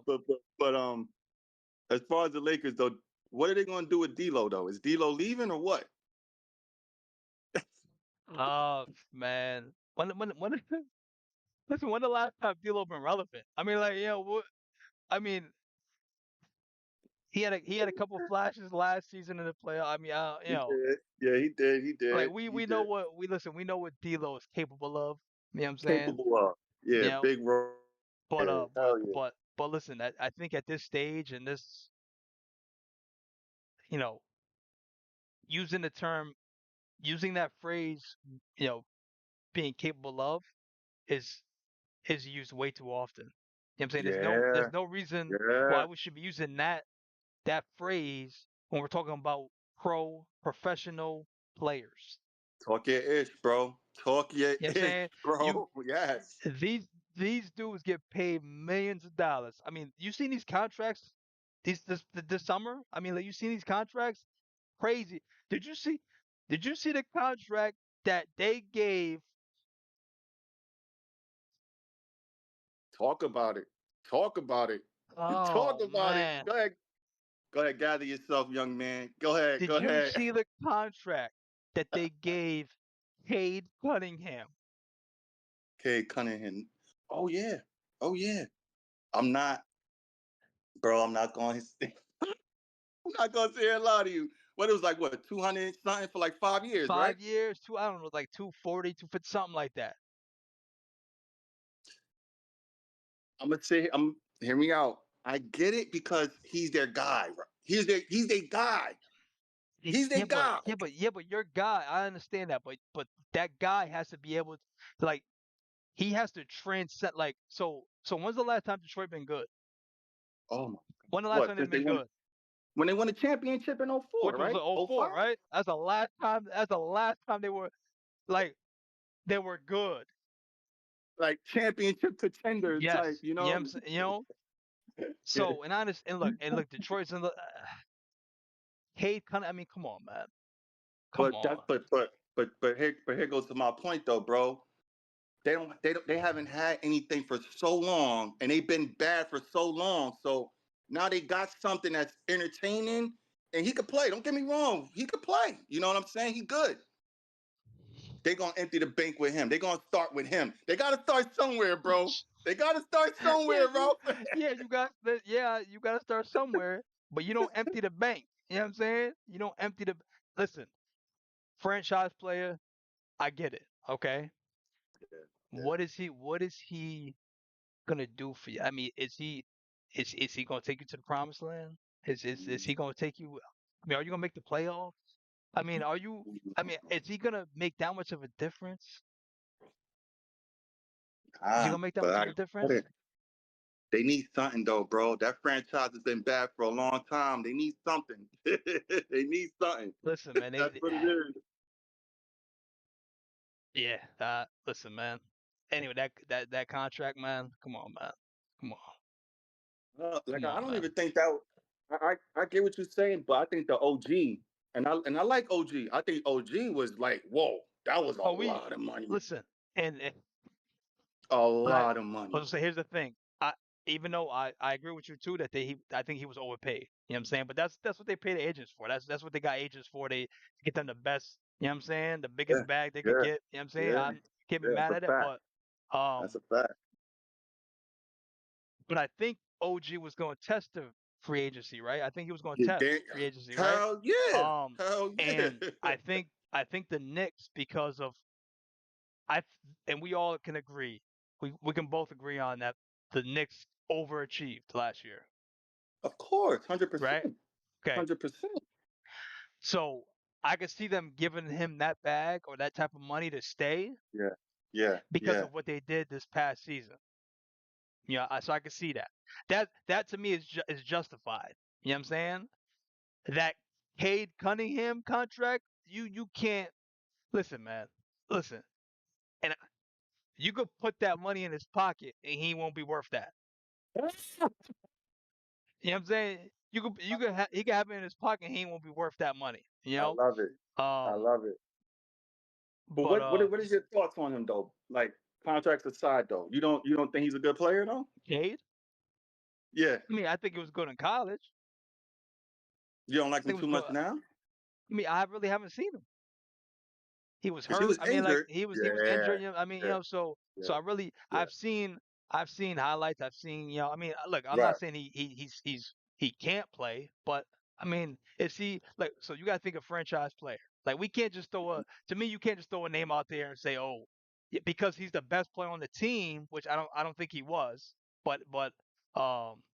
but as far as the Lakers though, what are they going to do with D'Lo though? Is D'Lo leaving or what? Oh man, when listen, when the last time D'Lo been relevant? I mean, like, what? I mean, he had a couple flashes last season in the playoff. I mean, He did. Yeah, he did. He like did. He we know did. what we know what D'Lo is capable of. You know what I'm saying? Capable of. You Yeah, know, big role. but Yeah, hell yeah. listen, I think at this stage and this, you know, using the term, using that phrase, you know, being capable of is is used way too often. You know what I'm saying? Yeah, There's no reason why yeah. we should be using that phrase when we're talking about professional players. Talk your ish, bro. Talk your You know what I'm ish, saying? You bro. Yes. these these dudes get paid millions of dollars. I mean, you seen these contracts this summer? I mean, like you seen these contracts? Crazy. Did you see did you see the contract that they gave? Talk about it. Talk about it. Talk Oh about it. man. Go ahead. Go ahead. Gather yourself, young man. Go ahead. Go Did you ahead. see the contract that they gave Cade Cunningham? Okay, Cunningham. Oh yeah. Oh yeah. I'm not, bro. I'm not going. I'm not going to say a lie to you. What it was like? What 200 something for like 5 years, right? 5 years, I don't know, like 240, 250, something like that. I'm gonna say. I'm hear me out. I get it because he's their guy. Right? He's their guy. He's their guy. But your guy, I understand that, but that guy has to be able to, like, he has to transcend, like, so when's the last time Detroit been good? Oh my. When the last What time they've since they been won good? when they won the championship in '04, Which was right? '04, '05, right? That's the last time like they were good. like championship contender type, Yes. You know what I'm saying? Yeah. So, and I understand, and look, Detroit's in the Cade Cunningham. I mean, come on, man. Come But on. that's but here goes to my point though, bro. They haven't had anything for so long, and they've been bad for so long. So now they got something that's entertaining, and he could play. Don't get me wrong, he could play. You know what I'm saying? He good. They gonna empty the bank with him. They gonna start with him. They gotta start somewhere, bro. They gotta start Yeah, somewhere, bro. you got to start somewhere, but you don't empty the bank. You know what I'm saying? You don't empty the. Listen, franchise player, I get it. Okay, Yeah, what is he gonna do for you? I mean, is he gonna take you to the promised land? Is he gonna take you? I mean, are you gonna make the playoffs? I mean, are you? I mean, is he gonna make that much of a difference? Is he gonna make that but much I of a get difference? it. They need something though, bro. That franchise has been bad for a long time. They need something. They need something. Listen, man. That's what it is. Yeah. Listen, man. Anyway, that contract, man. Come on, man. Come on. Like Come I on, don't man. even think that. I get what you're saying, but I think the OG and I like OG. I think OG was like, whoa, that was a Oh, we lot of money. listen, and A but I lot of was money. to say, here's the thing. Even though I agree with you too that I think he was overpaid. You know what I'm saying? But that's what they pay the agents for. That's what they got agents for. They to get them the best. You know what I'm saying? The Yeah, biggest bag they could yeah, get. You know what I'm saying? yeah, I can't be yeah. That's mad a at it, fact. um, That's a fact. but I think OG was going to test the free agency, right? I think he was going to Yeah, test free agency, right? hell yeah, Um, hell yeah. and I think the Knicks because of I and we all can agree. We can both agree on that the Knicks overachieved last year, Of course, hundred right? percent, Okay. 100%. So I could see them giving him that bag or that type of money to stay Yeah, yeah, because yeah. of what they did this past season. Yeah, so I could see that. That to me is justified. You know what I'm saying? That Cade Cunningham contract, you can't listen, man. Listen, and you could put that money in his pocket and he won't be worth that. You know what I'm saying? He could have it in his pocket and he won't be worth that money. You I know? love it. I Um, love it. But but what is your thoughts on him though? Like contracts aside though, you don't think he's a good player though? Cade? Yeah. I mean, I think it was good in college. You don't I like him think it was too good. much now? I mean, I really haven't seen him. He was Because he hurt. was I mean, like injured. he was Yeah. injured. I mean, Yeah. so Yeah. I really Yeah. I've seen highlights. I've seen, I mean, look, I'm Right. not saying he can't play, but I mean, is he like, so you got to think of franchise player. Like we can't just throw a to me you can't just throw a name out there and say, "Oh, because he's the best player on the team," which I don't think he was.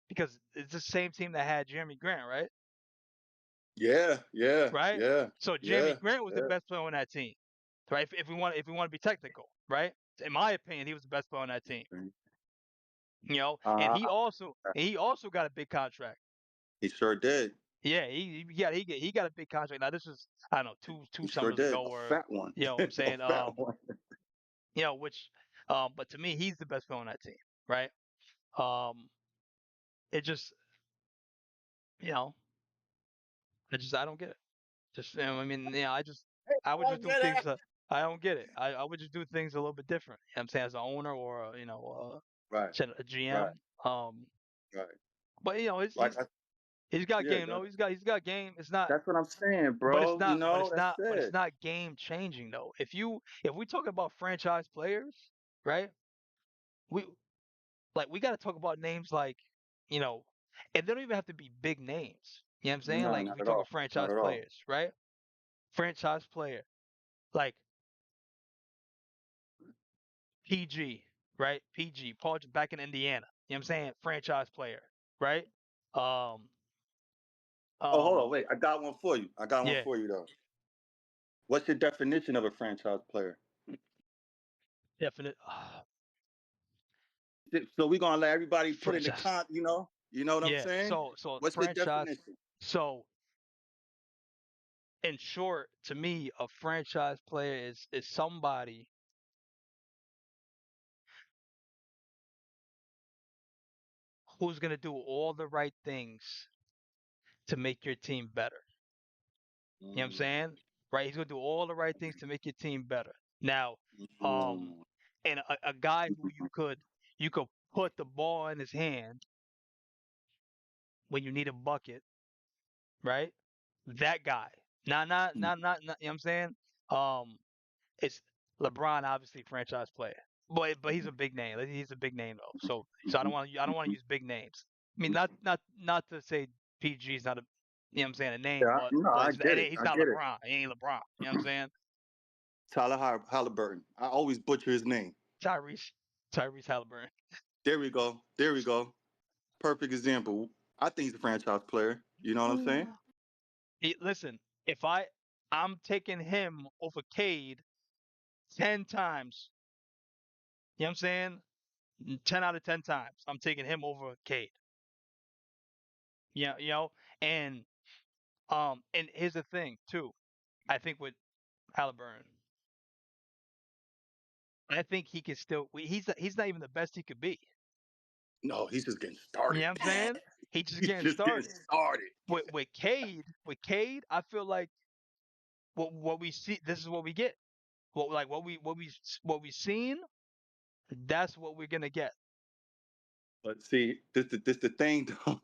Because it's the same team that had Jeremy Grant, right? Yeah. Yeah. Right? Yeah. So Jeremy Yeah. Grant was the Yeah. best player on that team, right? If we want to be technical, right? In my opinion, he was the best player on that team. And Uh, he also got a big contract. he sure did. Yeah, he got a big contract. Now this was, I don't know, two He sure summers did. ago, A or fat one. I'm A saying, fat one. which, but to me, he's the best player on that team, right? It just, you know, I don't get it. Just, I mean, I would I just do get things. it. I don't get it. I would just do things a little bit different. You know what I'm saying, as an owner, or Right. a Right. GM. Um, Right. but Like I, he's got yeah, game. go No, ahead. he's got game. It's not, That's what I'm saying, but it's bro. You not, but know, it's that's not, but it's it. not game changing though. If we talk about franchise players, right? We we got to talk about names like, you know, and they don't even have to be big names. You know what I'm saying? No, Like not we at talk of all. Not franchise at all. players, right? Franchise player like PG, right? PG, Paul back in Indiana. You know what I'm saying? Franchise player, right? Um, Oh, hold um, on, wait. I got one for you. I got one yeah, for you though. What's your definition of a franchise player? definite So we're gonna let everybody put in the franchise. con. You know what I'm Yeah. saying? So What's the franchise. definition? So in short, to me, a franchise player is somebody who's gonna do all the right things to make your team better. You know what I'm Mm, saying? Right? He's gonna do all the right things to make your team better. Now, um, mm, and a guy who mhm. you could put the ball in his hand when you need a bucket, right? That guy. Not, you know what I'm saying? Um, it's LeBron, obviously franchise player, but he's a big name. He's a big name though. So Mhm, I don't want to mhm. use big names. I mean, not to say PG's not a, you know what I'm saying, a name, Yeah, no, but I get it. he's I not get it. LeBron. He ain't LeBron. You know what I'm saying? Halliburton. I always butcher his name. Tyrese Tyrese Halliburton. There we go. There we go. Perfect example. I think he's a franchise player. You know what I'm saying? Listen, if I'm taking him over Cade 10 times. You know what I'm saying? 10 out of 10 times, I'm taking him over Cade. Yeah, and and here's the thing too. I think with Halliburton, I think he can still. He's not even the best he could be. No, he's just getting You started. know what I'm saying? He's just He's getting just getting started. started. With Cade, I feel like what we see. This is what we get. What we seen. That's what we're gonna get. But see, this the thing though.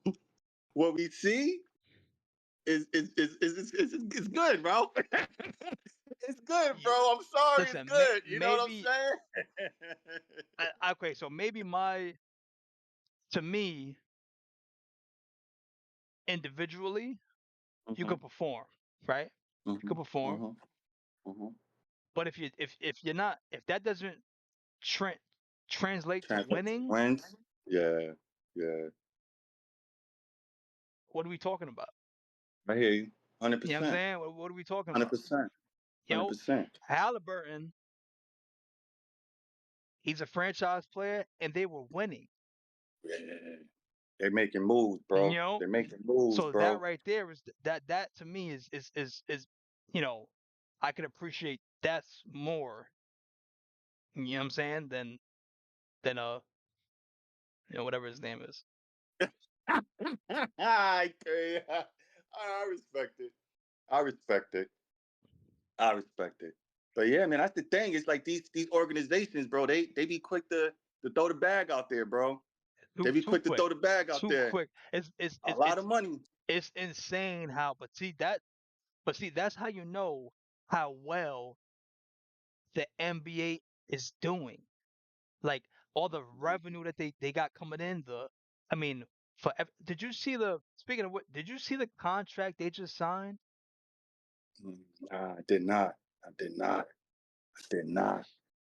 What we see is good, bro. It's good, Y- bro. I'm sorry, it's Listen, good. You know what I'm maybe. saying? Okay, so maybe to me, individually, you hmm could perform, right? You hmm could perform, hmm hmm but if you're not, if that doesn't tra- translate to Translate to winning, wins. Yeah, yeah. what are we talking about? I hear you. Hundred You know what I'm percent. saying? What are we talking Hundred about? percent. You Hundred know, percent. Halliburton, he's a franchise player, and they were winning. Yeah. They're making moves, You bro. know, They're making moves, so that bro. right there that to me is you know, I can appreciate that's more. You know what I'm saying? Than whatever his name is. I respect it. I respect it. I respect it. But yeah, man, that's the thing. It's like these organizations, bro. They be quick to throw the bag out there, bro. They Too be too quick to quick. throw the bag out Too there. quick. It's it's A it's lot of it's money. it's insane how but see that's how you know how well the NBA is doing. Like all the revenue that they got coming in, I mean, did you see speaking of what, did you see the contract they just signed? Nah, I did not. I did not. I did not.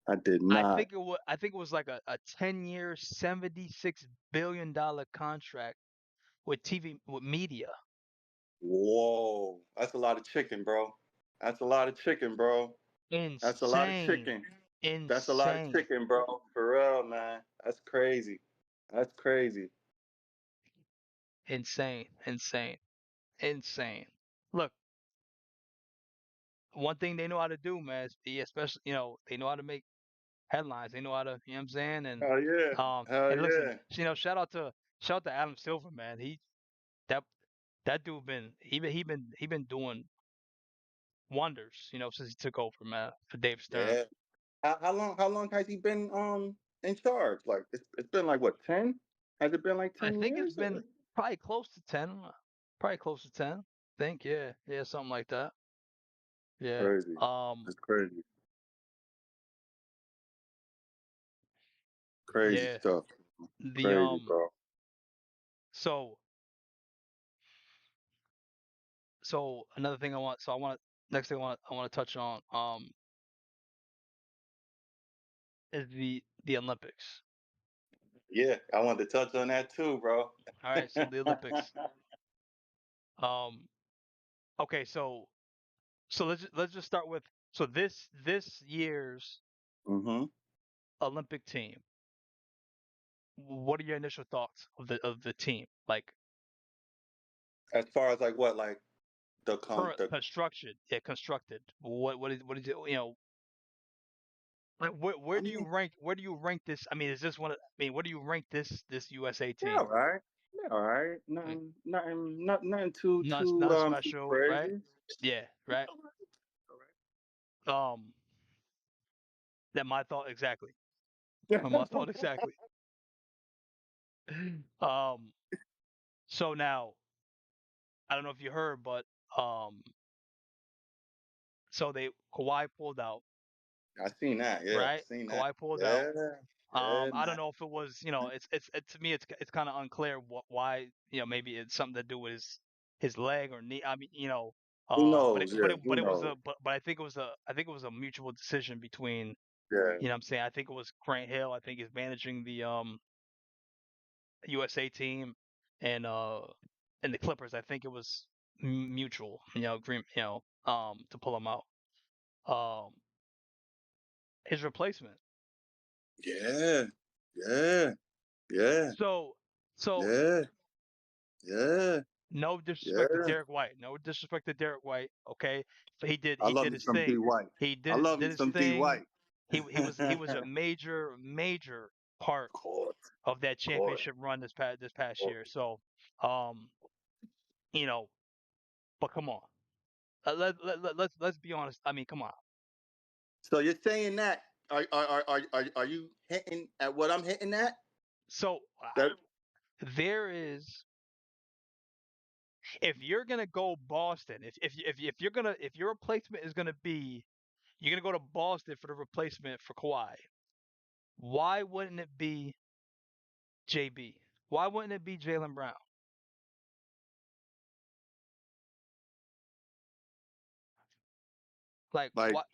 I did not. I think it was like a 10-year, $76 billion contract with TV with media. Whoa. That's a lot of chicken, bro. That's a lot of chicken, bro. That's a lot of Insane. chicken. That's a lot of Insane. chicken, bro. For real, man. That's crazy. That's crazy. Insane. Insane. Insane. Look, one thing they know how to do, man, is especially, they know how to make headlines. They know how to, you know what I'm saying? Hell yeah. Hell And listen, yeah. shout out to Adam Silver, man. That that dude he been doing wonders, since he took over, man, for Dave Stern. Yeah. How long has he been in charge? Like it's been like what, 10? Has it been like I 10 think it's years? been probably close to 10. Probably close to 10. I think, yeah. Yeah, something like that. Yeah. Crazy. That's crazy. Crazy Yeah. stuff. The Crazy, bro. so another thing I want next thing I want to touch on is the Olympics. Yeah, I wanted to touch on that too, bro. All right, so the Olympics. Um okay, so let's just start with, so this year's hmm Olympic team. What are your initial thoughts of the team? Like As far as like what, like current the construction, yeah, constructed. What is it, like I mean, where do you rank this? I mean, is this one of, I mean, where do you rank this USA yeah, team? all right. Yeah, all right. Like, Nothing too not too special, right? crazy. Yeah, right. All Um, that my thought exactly. right. My thought exactly. Um, so now I don't know if you heard, but um, so they Kawhi pulled out, I seen that. Yeah, right? seen that. Kawhi pulled out. Yeah, yeah, I don't man. know if it was, to me, it's kind of unclear why, maybe it's something to do with his leg or knee. I mean, Who knows? Yeah, who but it was knows? but I think it was a mutual decision between, Yeah. what I'm saying. I think it was Grant Hill. I think is managing the USA team, and the Clippers. I think it was mutual, agreement, to pull him out. Um, his replacement. Yeah, yeah, yeah, So so yeah, yeah, no disrespect to yeah. Derek White. No disrespect to Derek White. Okay, so I he love did me his some D thing. White. He I love did me his some D thing. White. He was a major part Course, of that course, championship run this past course. year. So, um, you know, but come on, let's be honest. I mean, come on. So you're saying that? Are you hitting at what I'm hitting at? So That there is, if you're gonna go Boston, if you're gonna, if your replacement is gonna be, you're gonna go to Boston for the replacement for Kawhi. Why wouldn't it be JB? Why wouldn't it be Jaylen Brown? Like like what?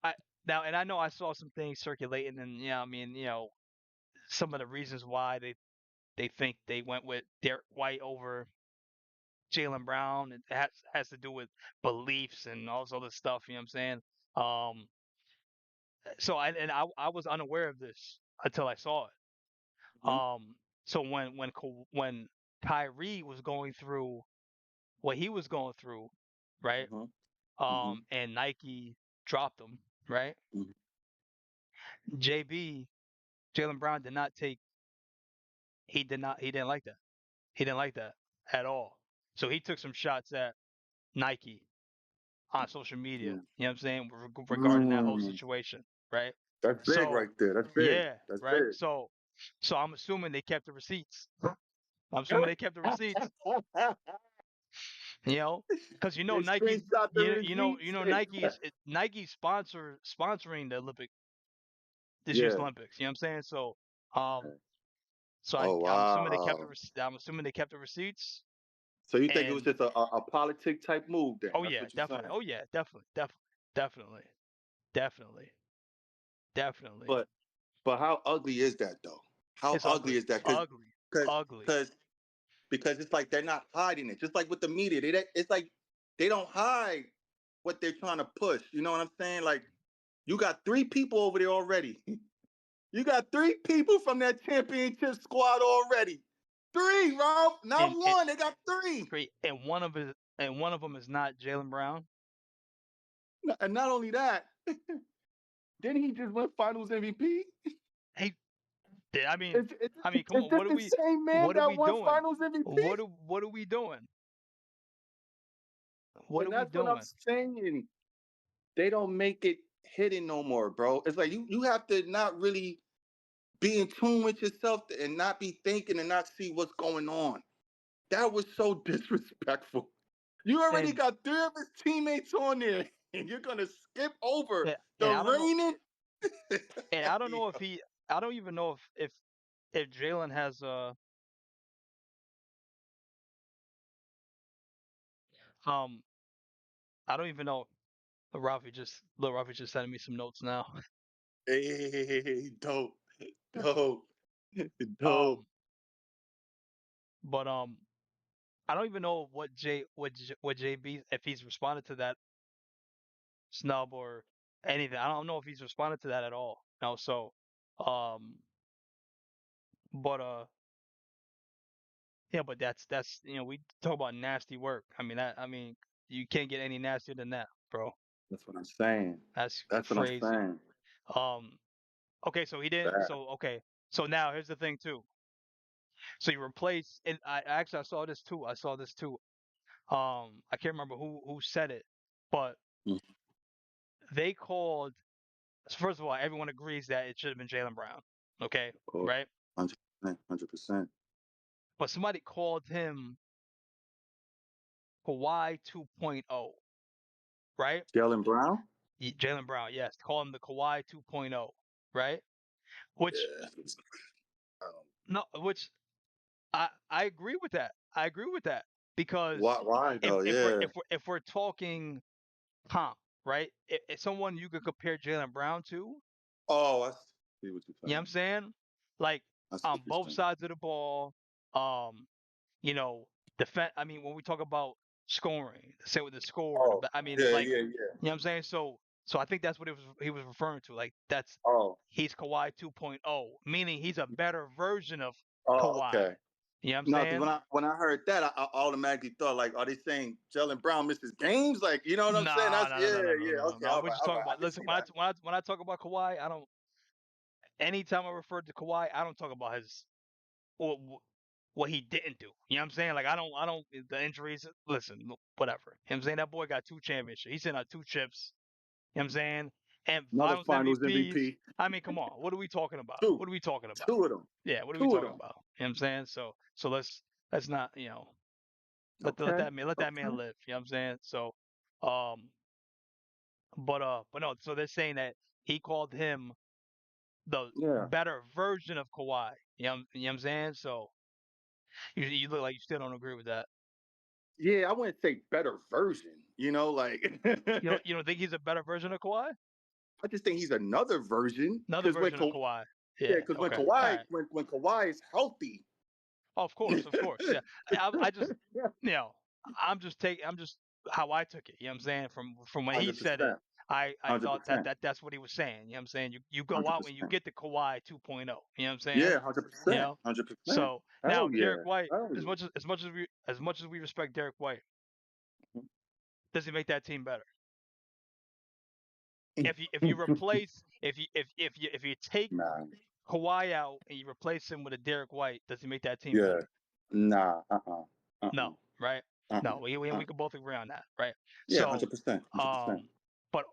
I Now, and I know I saw some things circulating, and I mean, some of the reasons why they think they went with Derek White over Jaylen Brown, and has to do with beliefs and all this other stuff. You know what I'm saying? Um, so I was unaware of this until I saw it. hmm So when Kyrie was going through what he was going through, right? hmm hmm And Nike dropped him, right? hmm JB, Jaylen Brown did not take. He didn't like that. He didn't like that at all. So he took some shots at Nike on social media. You know what I'm saying, regarding that whole mm. situation, right? That's big So right there. That's big. yeah, That's right. big. So I'm assuming they kept the receipts. I'm assuming they kept the receipts. You know, because They Nike, screenshot the you receipts. know Nike sponsoring the this year's Yeah. Olympics. You know what I'm saying? So, um, Oh I'm assuming they kept wow. I'm assuming they kept the receipts. So you think it was And just a politic type move then? oh That's yeah, what you're definitely. saying. Oh yeah, definitely, definitely, definitely. But how ugly is that though? How It's ugly ugly, is that? ugly, Cause ugly. cause because it's like they're not hiding it. Just like with the media, it's like they don't hide what they're trying to push. You know what I'm saying? Like you got 3 people over there already. You got 3 people from that championship squad already. 3, Rob. Not And one. They got 3. great. And one of them is not Jaylen Brown. And not only that, didn't he just win Finals MVP? Hey, I mean, Is, is, come is on. this the same man What are that we won doing? Finals MVP? What are we doing? What are And we that's what I'm doing? saying. They don't make it hidden no more, bro. It's like you have to not really be in tune with yourself and not be thinking and not see what's going on. That was so disrespectful. You already And got 3 of his teammates on there, and you're gonna skip over the and I don't know. reigning. And I don't know if he. I don't even know if Jalen has um. I don't even know. Little Ralphie just sending me some notes now. Hey, dope, dope, dope. Um, but I don't even know what JB if he's responded to that snub or anything. I don't know if he's responded to that at all. No, so um, but yeah, but that's we talk about nasty work. I mean you can't get any nastier than that, bro. That's what I'm saying. That's That's what I'm crazy. saying. Um, okay, so he didn't. Bad. So okay, so now here's the thing too. So you replace, and I saw this too. I saw this too. I can't remember who said it, but Mm, they called. First of all, everyone agrees that it should have been Jalen Brown. Okay, of course. right? 100%. 100%. But somebody called him Kawhi 2.0, right? Jalen Brown? Jalen Brown, yes, call him the Kawhi 2.0, right? Which Yeah. no, which I agree with that. I agree with that because Why though? Yeah. if we're talking comp, right? If someone you could compare Jalen Brown to, Oh, I see what you're you know what saying. I'm saying? Like I see on what you're both saying. sides of the ball, um, you know, defense. I mean, when we talk about scoring, say with the score, Oh, I mean, yeah, like, yeah, yeah. you know what I'm saying? So I think that's what he was referring to. Like that's Oh, he's Kawhi 2.0, meaning he's a better version of oh, Kawhi. okay. You know what I'm No, because saying? when I heard that, I automatically thought like, are they saying Jalen Brown misses games? Like, you know what I'm saying? No, That's no, no, yeah, no, no, no, yeah. no, Okay, no. We're just all talking right. I about. can Listen, see that. when I talk about Kawhi, I don't. Anytime I refer to Kawhi, I don't talk about his or what he didn't do. You know what I'm saying? Like I don't the injuries. Listen, whatever. You know what I'm saying? That boy got 2 championships. He's sent out 2 chips. You know what I'm saying? And Another Finals Finals MVPs. MVP. I mean, come on. What are we talking about? Two, What are we talking about? two of them, Yeah, what are we two of talking them. about? You know what I'm saying? So let's not let Okay, that man okay. live. You know what I'm saying? So um but no. So they're saying that he called him the Yeah, better version of Kawhi. You know what I'm saying? So you look like you still don't agree with that. yeah. I wouldn't say better version. Like You don't think he's a better version of Kawhi? I just think he's another version. Another Because version of Kawhi. yeah, Yeah. because Okay. All right. When Kawhi is healthy, Oh, of course. Yeah. I just you know I'm just how I took it. You know what I'm saying? From when he hundred said it, percent, I hundred thought percent, that's what he was saying. You know what I'm saying? You go hundred out and you percent. get the Kawhi 2.0. You know what I'm saying? Yeah, hundred You percent, know. 100%. So now Hell Derek yeah, White, hell yeah. as much as we respect Derek White, does he make that team better? If you replace if you take Nah, Kawhi out and you replace him with a Derek White, does he make that team yeah, better? nah, No, right? uh, No, uh. we could both agree on that, right? Yeah, So, 100%, 100%. um, but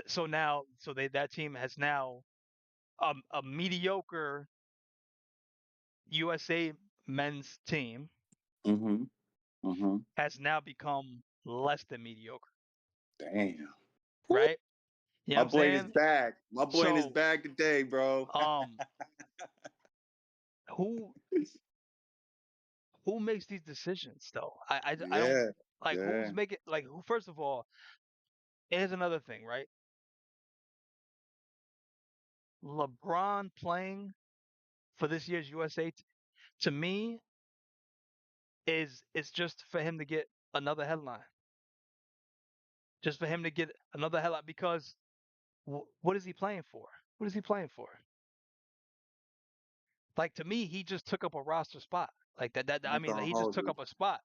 so now that team has now a mediocre. USA men's team Mm-hmm. Mm-hmm. has now become less than mediocre, Damn. Woo. right? You know My what I'm boy in his saying? bag. My boy in his So, bag today, bro. um, who who makes these decisions though? I don't Yeah. like Yeah. who's making like who. First of all, here's another thing, right? LeBron playing for this year's USA to me is it's just for him to get another headline, just for him to get another headline because what is he playing for? What is he playing for? Like to me, he just took up a roster spot. Like that. I I ain't mean, gonna like, he just hold took you. up a spot.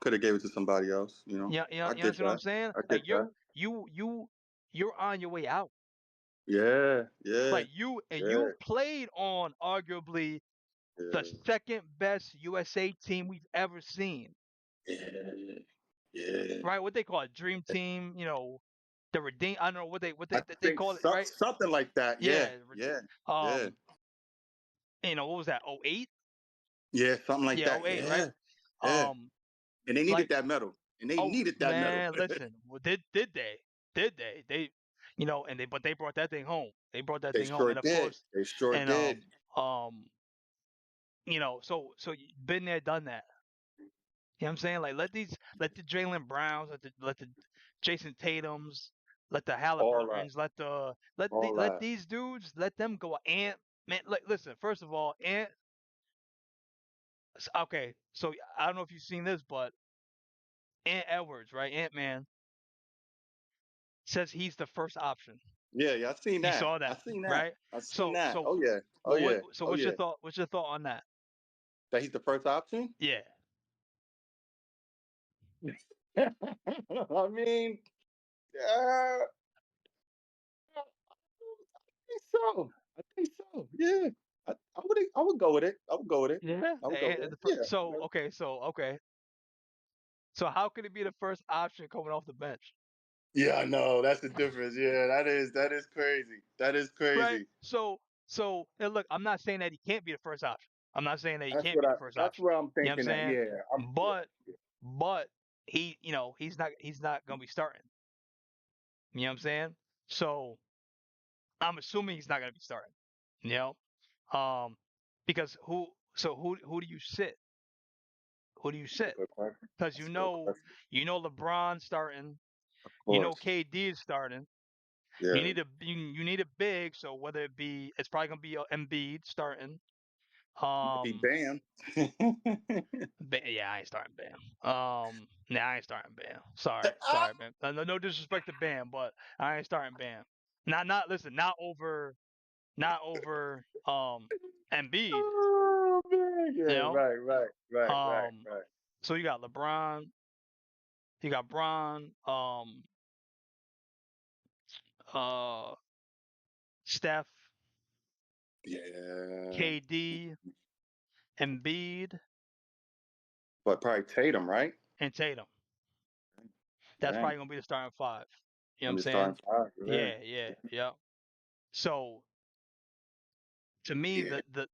Could have gave it to somebody else, you know. I You get understand what I'm that. saying? I Like get that. you're on your way out. Yeah. Yeah. Like Yeah. you played on arguably the Yeah. second best USA team we've ever seen. Yeah. Yeah. Right? What they call it, Dream Team. The redeem. I don't know what I they think call it. some, Right? something like that. Yeah. Yeah. Yeah. Yeah. Um. What was that? 08? Yeah. Something like Yeah, that. 08, right? Yeah. Yeah. Um. And they needed Like, that medal. And they oh needed that medal. man, listen. Well, did they? Did they? And they brought that thing home. They brought that They thing home, sure and of did. course, They sure and did. um, so been there, done that. You know what I'm saying? Like let the Jaylen Browns, let the Jason Tatum's, let the All that. Halliburtons, All let that. these dudes, let them go. And man, like listen, first of all, okay, so I don't know if you've seen this, but Ant Edwards, right? Ant Man says he's the first option. Yeah, yeah, I seen You that. saw I that, seen that. right? I seen So that. so Oh yeah. Oh what yeah. so Oh what's your yeah. thought? What's your thought on that? That he's the first option? Yeah. I mean, I think so. I think so. Yeah. I would go with it. I would go with it. Yeah. I would go with it. Yeah. Okay. So how could it be the first option coming off the bench? Yeah, I know. That's the difference. Yeah, that is crazy. That is Right? crazy. And look, I'm not saying that he can't be the first option. I'm not saying that he That's can't what be I the first that's option. where I'm You know what I'm thinking that. saying? Yeah. Yeah. But but he's not gonna be starting. You know what I'm saying? So I'm assuming he's not gonna be starting. You know? Um because who do you sit? Who do you That's a sit? good question. Because That's a good question. LeBron starting, Of course. KD is starting. Yeah. You need a big, so whether it be it's probably gonna be Embiid starting. Might be Um, Bam. Yeah, I ain't starting Bam. Nah, I ain't starting Bam. Sorry, man. No disrespect to Bam, but I ain't starting Bam. Listen, not over Embiid. Oh man, You yeah, know. right, right, right, right, Um, right. so you got LeBron, you got Bron, uh, Steph, Yeah, KD, Embiid, but probably Tatum, right? and Tatum. That's Dang, probably gonna be the starting five. You know what I'm I'm just saying? starting five. Yeah, Yeah. So to me, yeah, the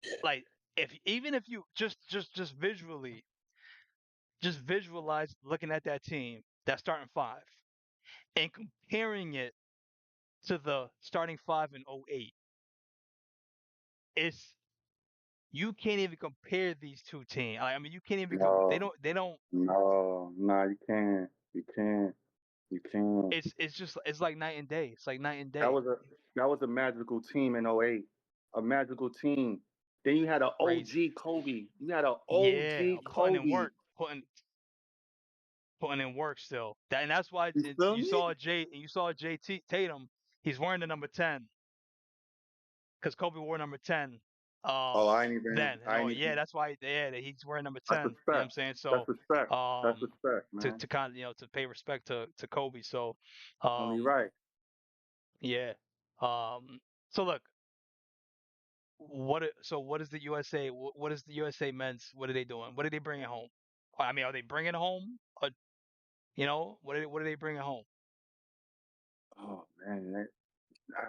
yeah. like if even if you just visually just visualize looking at that team, that starting five, and comparing it to the starting five in '08, it's you can't even compare these two teams. I mean, you can't even No, they don't. no, no, you can't. You can't. You can't. It's like night and day. It's like night and That day. was a that was a magical team in '08. A magical team. Then you had an Crazy. OG Kobe. You had an Yeah, OG Kobe. putting in work still. And that's why You feel me? You saw Tatum. He's wearing the number 10 because Kobe wore number 10. Oh, Then I ain't yeah, even. that's why he's wearing number That's 10. You know what I'm respect. saying? That's So respect. That's um, respect, man. to kind of to pay respect to Kobe. So Only um, right. yeah. So look, what is the USA? What is the USA men's? What are they doing? What are they bringing home? I mean, are they bringing home? What are they bringing home? Oh man, I,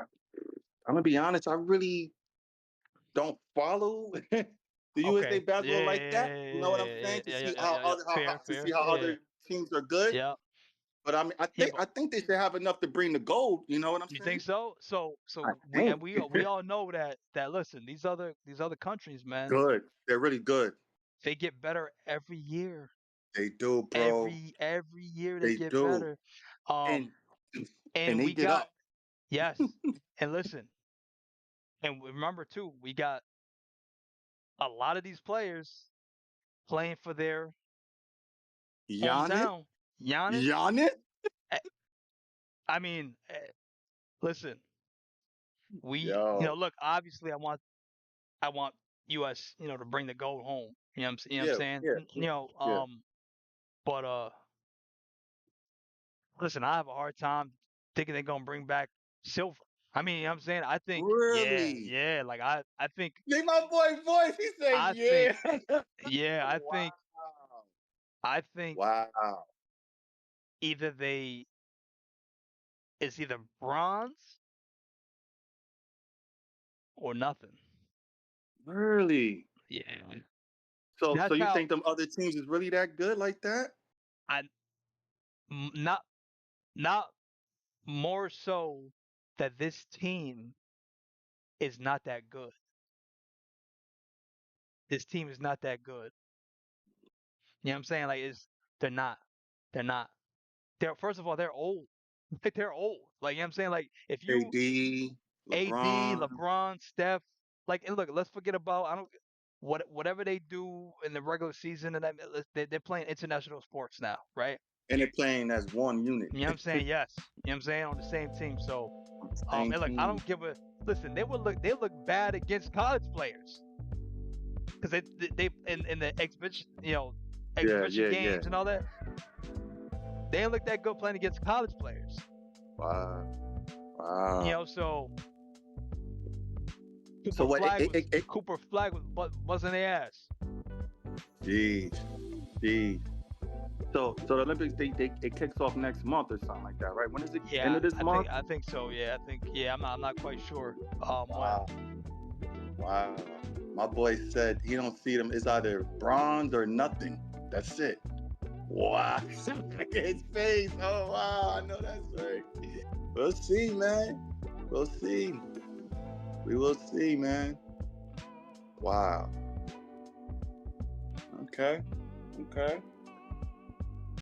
I'm gonna be honest. I really don't follow the USA Okay. basketball Yeah, like that. yeah, You know what I'm yeah, saying? yeah, To yeah, yeah, see yeah, how yeah, yeah. Fair, to fair. see how Yeah, other teams are good. yeah, But I mean, yeah. But I think they should have enough to bring the gold. You know what I'm you think saying? so? I We and think we all know that listen, these other countries, man, good. They're really good. they get better every year. They do, bro. Every year they They get do. better. And Um, and and they we get got up. yes, and listen, and remember too, we got a lot of these players playing for their Giannis, hometown. Giannis, Giannis. eh, I mean, listen, Yo, look, obviously, I want U.S. To bring the gold home. You know what I'm yeah, saying? yeah, yeah. But listen, I have a hard time thinking they're gonna bring back silver. I mean, you know what I'm saying? I think, yeah, Really? yeah. Like I think, See my boy voice. He said, I think, yeah. yeah, Wow. I think Wow. either they it's either bronze or nothing. Really? Yeah, So that's you how think them other teams is really that good like that? I not not more so that this team is not that good. This team is not that good. You know what I'm saying? Like they're not. They're not. They're first of all they're old. Like they're old. Like you know what I'm saying? Like if you AD, AD, LeBron, LeBron, Steph, like and look, let's forget about I don't whatever they do in the regular season and they're playing international sports now, right? and they're playing as one unit. You know what I'm saying? Yes. You know what I'm saying? On the same team. So Same and look, I team. don't give a listen, they look bad against college players. Because they in the exhibition Yeah, exhibition yeah, yeah. games and all that, they ain't look that good playing against college players. Wow. Wow. So So what? Cooper Flag was buzzing their ass. Jeez, jeez. So the Olympics it kicks off next month or something like that, right? When is it? End Yeah, of this month? I think so. Yeah, I think I'm not quite sure. When. Wow. Wow. My boy said he don't see them. It's either bronze or nothing. That's it. Wow. His face. Oh wow. I know that's right. We'll see, man. We'll see. We will see, man. Wow. Okay. Okay.